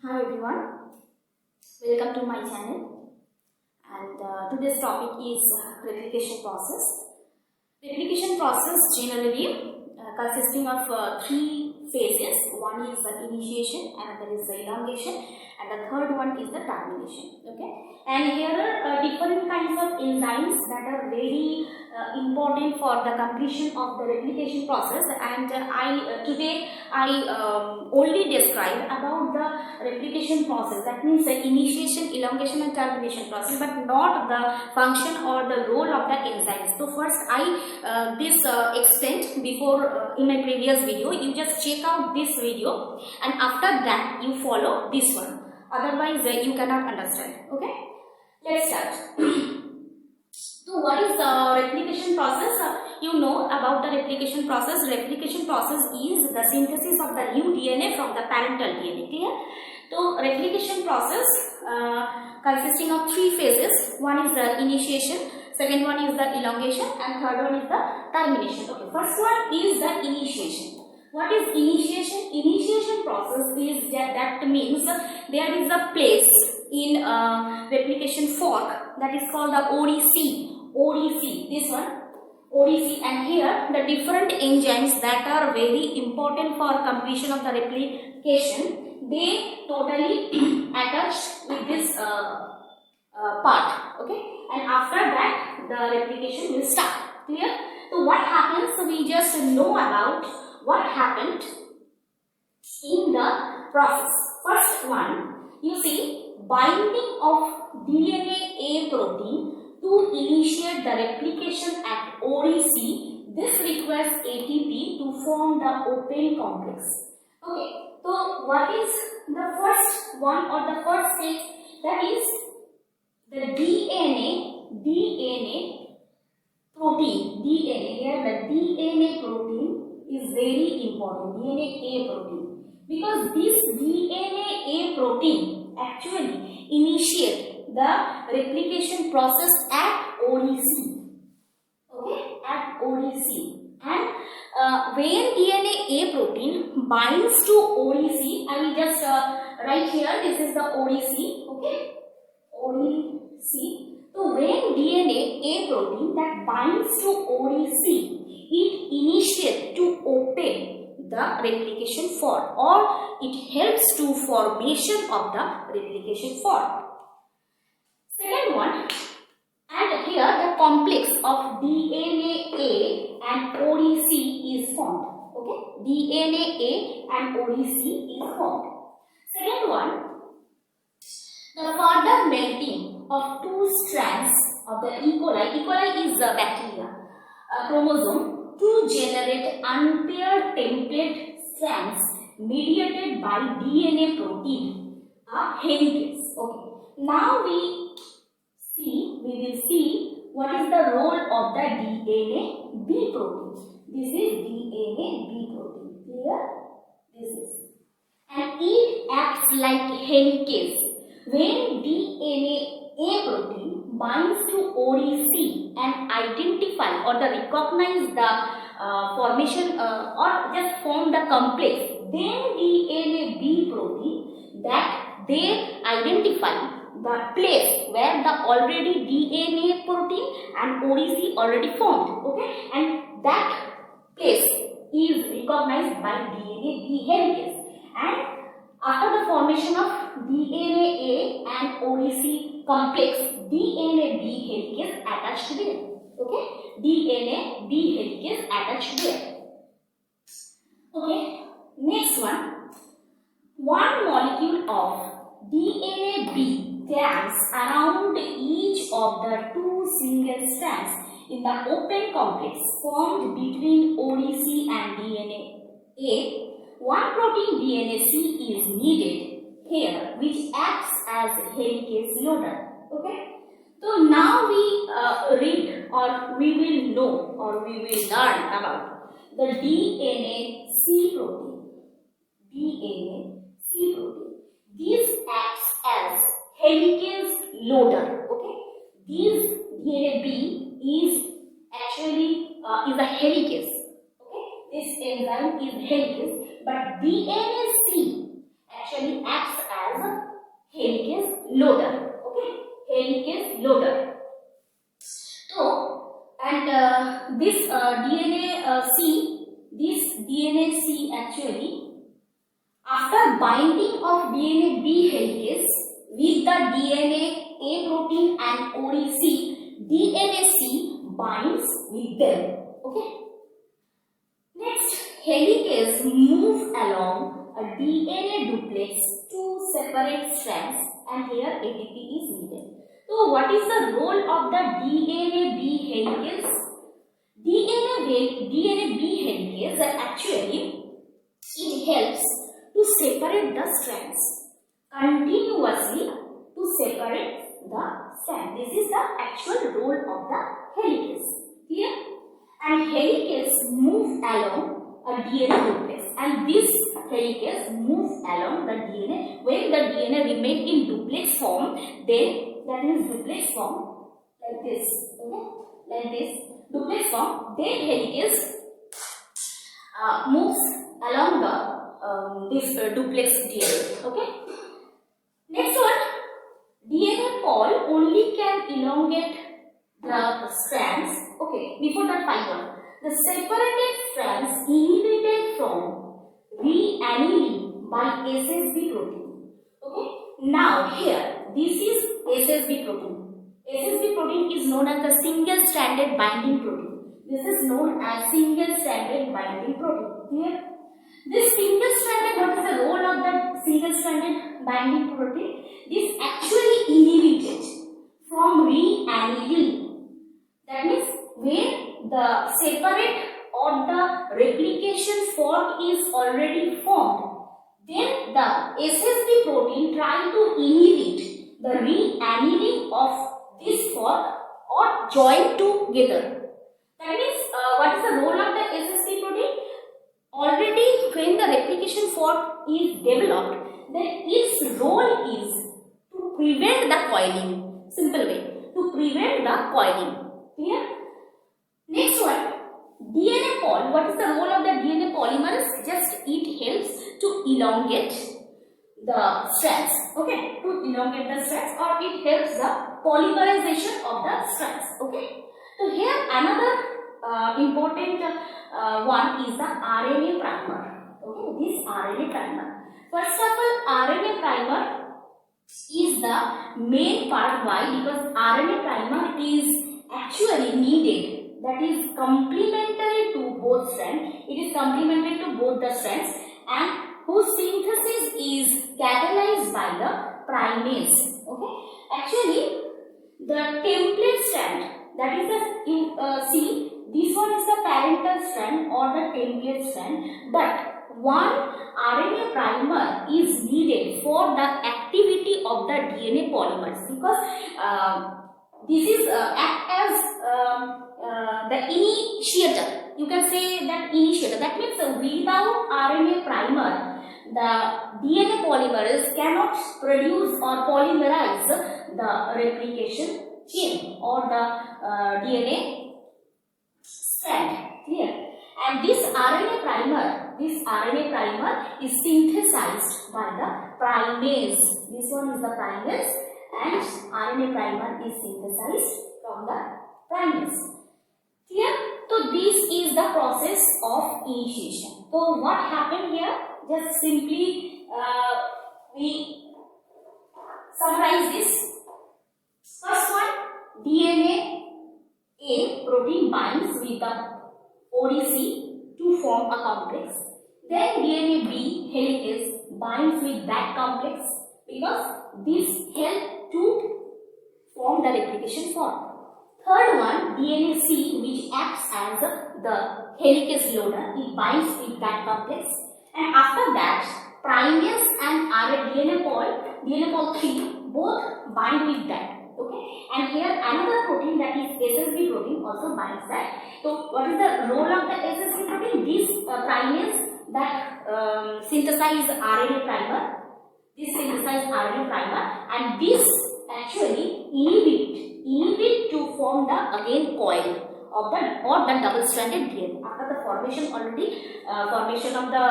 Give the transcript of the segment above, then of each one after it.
Hi everyone, welcome to my channel, and today's topic is replication process. Replication process generally consisting of three phases. One is the initiation, another is the elongation, and the third one is the termination. Okay, and here are different kinds of enzymes that are very important for the completion of the replication process, and today I only describe about the replication process, that means the initiation, elongation and termination process, but not the function or the role of the enzymes. So first I explained before in my previous video. You just check out this video and after that you follow this one, otherwise you cannot understand. Okay, let's start. So what is the replication process? You know about the replication process. Replication process is the synthesis of the new DNA from the parental DNA. Clear? So replication process consisting of three phases. One is the initiation, second one is the elongation, and third one is the termination. Okay, first one is the initiation. What is initiation? Initiation process is that means there is a place in replication fork that is called the ODC, this one, ODC, and here the different enzymes that are very important for completion of the replication, they totally attach with this part. Okay, and after that the replication will start. Clear? So what happens? So we just know about what happened in the process. First one, you see, binding of DNA protein to initiate the replication at ODC. This requires ATP to form the open complex. Okay, so what is the first one or the first stage? That is the DNA protein. DNA, here the DNA protein is very important, DNA protein, because this DNA protein actually initiate the replication process at ODC. Okay, at ODC. And when DNA protein binds to ODC, I will just write here, this is the ODC. Okay, ODC. So when DNA protein that binds to ODC, it initiates to open the replication fork, or it helps to formation of the replication fork. Second one, and here the complex of DNA and ODC is formed. Okay, DNA and ODC is formed. Second one, the further melting of two strands of the E. coli is a bacteria, chromosome, to generate unpaired template strands mediated by DNA protein, a helicase. Okay, now we will see what is the role of the DNA B protein. This is DNA B protein. Clear? This is, and it acts like helicase. When DNA protein binds to ODC and identify or recognize the formation or just form the complex, then DNA B protein that they identify the place where the already DNA protein and ODC already formed. Okay, and that place is recognized by DNA B helicase, and after the formation of DNA A and ODC complex, DNA B helicase attached there. Okay, DNA B helicase attached there. Okay, next one. One molecule of DNA B clamps around each of the two single strands in the open complex formed between ODC and DNA A. One protein DNA C is needed here, which acts as helicase loader. Okay, so now we read, or we will know, or we will learn about the DNA C protein. DNA C protein. This acts as helicase loader. Okay, this DNA B is actually is a helicase. Okay, this enzyme is helicase. But DNA C actually acts as helicase loader. Okay, helicase loader. So, and this DNA C actually, after binding of DNA B helicase with the DNA A protein and ODC, DNA C binds with them. Okay. Next, helicase move along a DNA duplex to separate strands, and here ATP is needed. So, what is the role of the DNA B helicase? DNA B helicase actually it helps to separate the strands continuously to separate the strand. This is the actual role of the helicase. Clear? And helicase move along a DNA duplex, and this helicase move along the DNA. When the DNA remain in duplex form, then that is duplex form like this. Okay, like this duplex form. Then helicase moves along the this duplex DNA. Okay. Next one, DNA pol only can elongate the strands. Okay, before that, find one. The separated strands inhibited from reannealing by Ssc protein. Okay, now here this is Ssc protein. Ssc protein is known as the single-stranded binding protein. This is known as single-stranded binding protein. Clear? This single-stranded, what is the role of the single-stranded binding protein? This actually inhibited from reannealing. That means when the separate or the replication fork is already formed, then the Ssc protein try to inhibit the reannealing of this fork or join together. That means what is the role of the Ssc protein? Already when the replication fork is developed, then its role is to prevent the coiling. Simple way, to prevent the coiling. Clear? Next one, DNA pol. What is the role of the DNA polymers? Just it helps to elongate the strands. Okay, to elongate the strands, or it helps the polymerization of the strands. Okay. So here another important one is the RNA primer. Okay, this RNA primer. First of all, RNA primer is the main part. Why? Because RNA primer is actually needed. That is complementary to both strands. It is complementary to both the strands, and whose synthesis is catalyzed by the primase. Okay. Actually, the template strand, that is the see, this one is the parental strand or the template strand, but one RNA primer is needed for the activity of the DNA polymers, because this is act as the initiator. You can say that initiator. That means without RNA primer, the DNA polymers cannot produce or polymerize the replication chain or the DNA strand. Clear? And this RNA primer is synthesized by the primase. This one is the primase, and RNA primer is synthesized from the primase. Clear? So this is the process of initiation. So what happened here? Just simply we summarize this. First one, DNA A protein binds with the ODC to form a complex. Then DNA B helicase binds with that complex, because this helps to form the replication fork. Third one, DNA C, which acts as the helicase loader, it binds with that complex, and after that primase and DNA pol 3 both bind with that. Okay, and here another protein, that is Ssc protein, also binds that. So what is the role of the Ssc protein? This primase that synthesize RNA primer, and this actually inhibit to form the again coil of the double stranded DNA. After the formation of the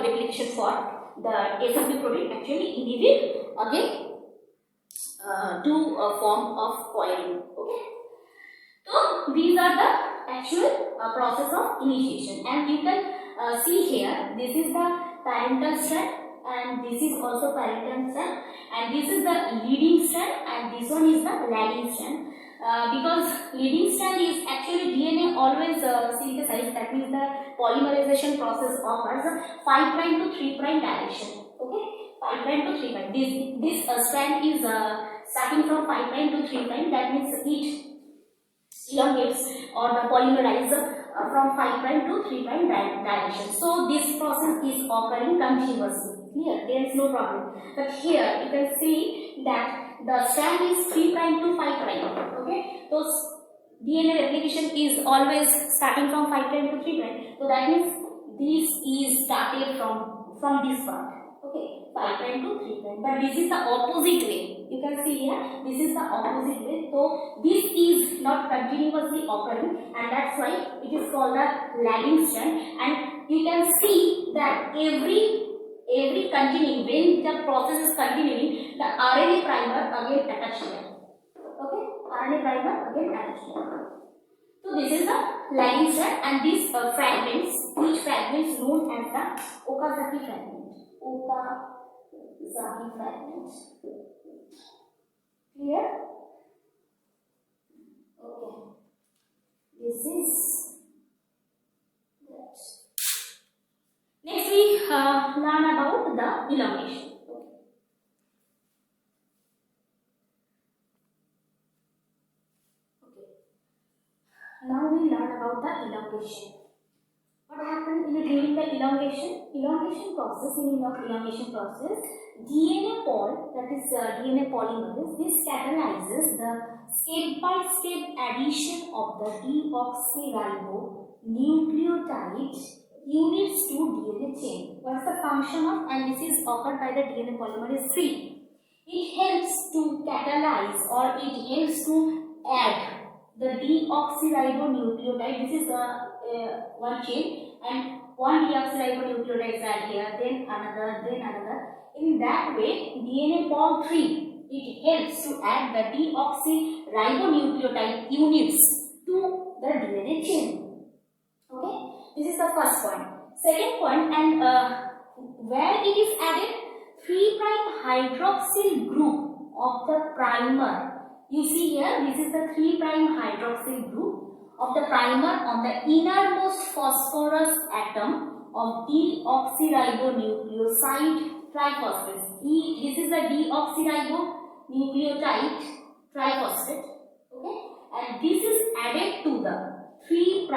replication fork, the Ssc protein actually inhibit again to a form of coiling. Okay. So these are the actual process of initiation, and you can see here, this is the parental strand and this is also parental strand, and this is the leading strand and this one is the lagging strand. Because leading strand is actually DNA always synthesized, that means the polymerization process occurs 5' to 3' direction. Okay, 5' to 3'. This strand is starting from 5' to 3'. That means it elongates or the polymerize from 5' to 3' direction. So this process is occurring continuously. Here there is no problem. But here you can see that the strand is 3' to 5'. Okay, so DNA replication is always starting from 5' to 3'. So that means this is started from this part. Okay, 5' to 3'. But this is the opposite way. You can see here, this is the opposite way. So this is not continuously occurring, and that's why it is called the lagging strand. And you can see that every continuing, when the process is continuing, the RNA primer again attached here. Okay, RNA primer again attached here. So this is the lagging strand, and these fragments, each fragment is known as the Okazaki fragment. Okazaki fragment. Clear? Okay. This is that. Next we learn about the elongation. Okay. Now we learn about the elongation. What happened during the elongation? Elongation process, DNA pol, that is DNA polymers, this catalyzes the step-by-step addition of the deoxyribonucleotide units to DNA chain. What is the function of, and this is offered by the DNA polymerase 3. It helps to catalyze, or it helps to add the deoxyribonucleotide. This is one chain, and one deoxyribonucleotide is added here, then another, then another. In that way, DNA pol 3, it helps to add the deoxyribonucleotide units to the DNA chain. Okay, this is the first point. Second point, and where it is added, 3' hydroxyl group of the primer. You see here, this is the 3' hydroxyl group of the primer on the innermost phosphorus atom of deoxyribonucleoside triphosphates. This is the deoxyribonucleotide triphosphate. Okay, and this is added to the 3'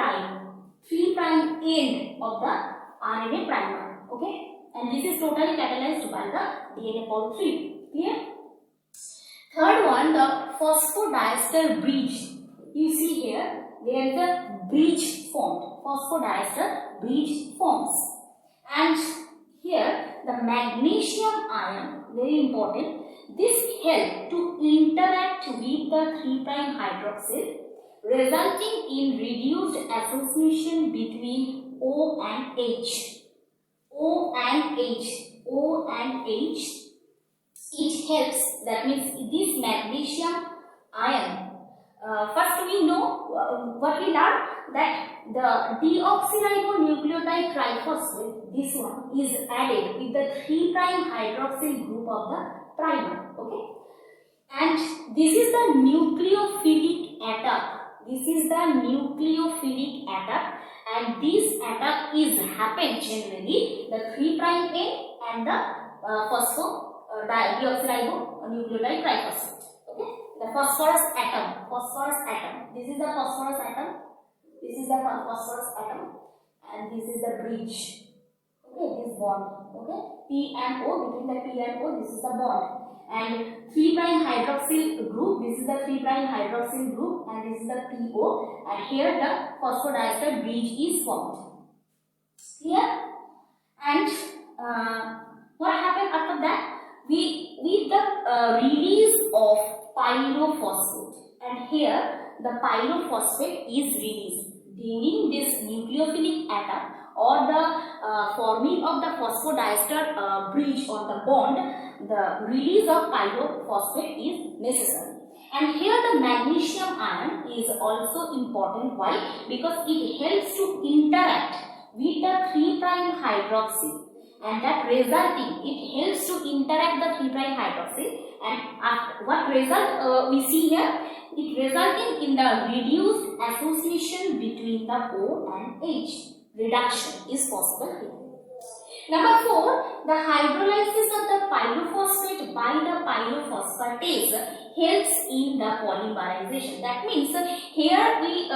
end of the RNA primer. Okay, and this is totally catalyzed by the DNA pol 3. Clear? Third one, the phosphodiester bridge. You see here, there is a bridge formed. Phosphodiester bridge forms. And here, the magnesium ion, very important, this helps to interact with the 3' hydroxyl, resulting in reduced association between O and H. O and H. It helps, that means this magnesium ion. First we know what we learned, that the deoxyribonucleotide triphosphate, this one is added with the 3' hydroxyl group of the primer. Okay, and this is the nucleophilic attack. And this attack is happened generally the 3' end and the deoxyribonucleotide triphosphate. Okay, the phosphorus atom. This is the phosphorus atom. And this is the bridge. Okay, this bond. Okay, P and O, between the P and O, this is the bond. And 3' hydroxyl group, this is the 3' hydroxyl group, and this is the PO, and here the phosphodiester bridge is formed. Here, and what happened after that? With the release of pyrophosphate, and here the pyrophosphate is released during this nucleophilic attack. or the forming of the phosphodiester bridge or the bond, the release of pyrophosphate is necessary. And here the magnesium ion is also important. Why? Because it helps to interact with the 3' hydroxy, and that resulting, it helps to interact the 3' hydroxy, and after what result we see here, it resulting in the reduced association between the O and H. Reduction is possible here. Number 4, the hydrolysis of the pyrophosphate by the pyrophosphatase helps in the polymerization. That means here we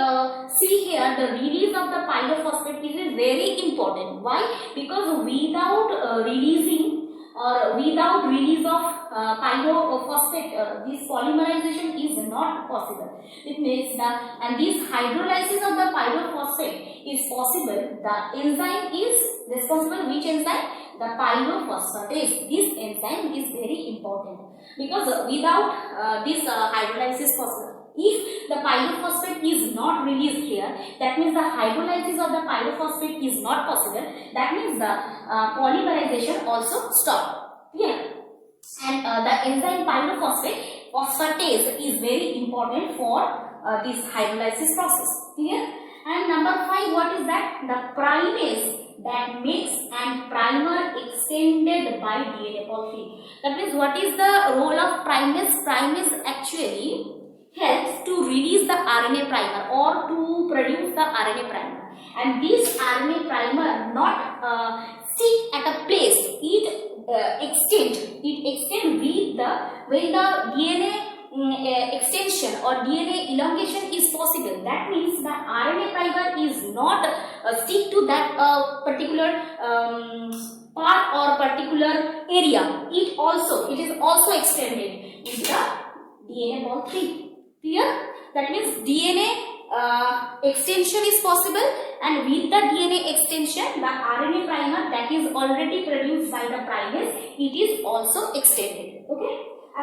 see here the release of the pyrophosphate is very important. Why? Because without releasing or without release of pyrophosphate, this polymerization is not possible. It means and this hydrolysis of the pyrophosphate is possible. The enzyme is responsible. Which enzyme? The pyrophosphatase. This enzyme is very important because without this hydrolysis possible. If the pyrophosphate is not released here, that means the hydrolysis of the pyrophosphate is not possible. That means the polymerization also stop. Here, and the enzyme phosphatase is very important for this hydrolysis process. Clear? And number 5, what is that? The primase that makes and primer extended by DNA polymerase. That means what is the role of primase? Primase actually helps to release the RNA primer or to produce the RNA primer, and this RNA primer not stick at a place. It extend with the when the DNA extension or DNA elongation is possible. That means the RNA primer is not stick to that particular part or particular area. It is also extended with the DNA ball 3. Clear? That means DNA extension is possible, and with the DNA extension, the RNA primer that is already produced by the primase, it is also extended. Okay.